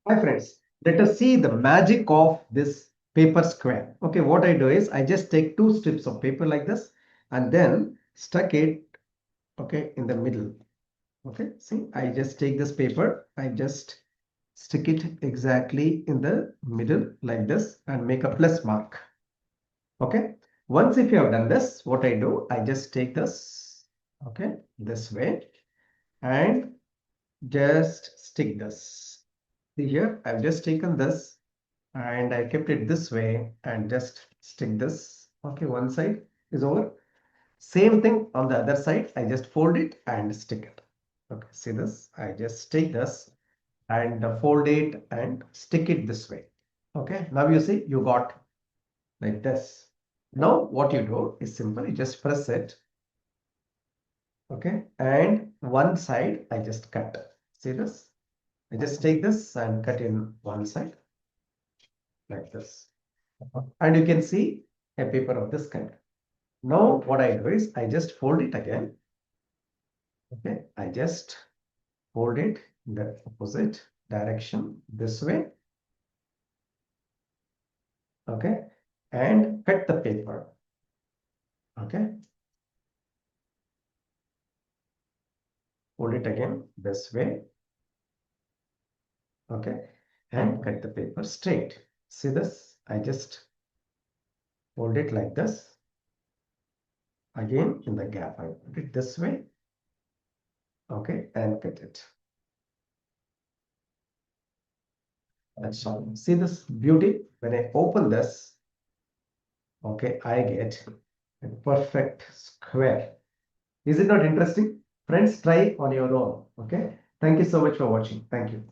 Hi friends, let us see the magic of this paper square. Okay, what I do is I just take two strips of paper like this and then stuck it, okay, in the middle. Okay, see, I just take this paper, I just stick it exactly in the middle like this and make a plus mark. Okay, once if you have done this, what I do, I just take this, okay, this way and just stick this. See here, I've just taken this and I kept it this way and just stick this. Okay, one side is over. Same thing on the other side. I just fold it and stick it. Okay, see this? I just take this and fold it and stick it this way. Okay, now you see you got like this. Now what you do is simple. You just press it. Okay, and one side I just cut. See this? I just take this and cut in one side like this. And you can see a paper of this kind. Now what I do is I just fold it again. Okay, I just fold it in the opposite direction this way. Okay, and cut the paper. Okay, fold it again this way. Okay, and cut the paper straight. See this? I just fold it like this. Again in the gap, I put it this way. Okay, and cut it. That's all. See this beauty? When I open this, okay, I get a perfect square. Is it not interesting? Friends, try on your own. Okay. Thank you so much for watching. Thank you.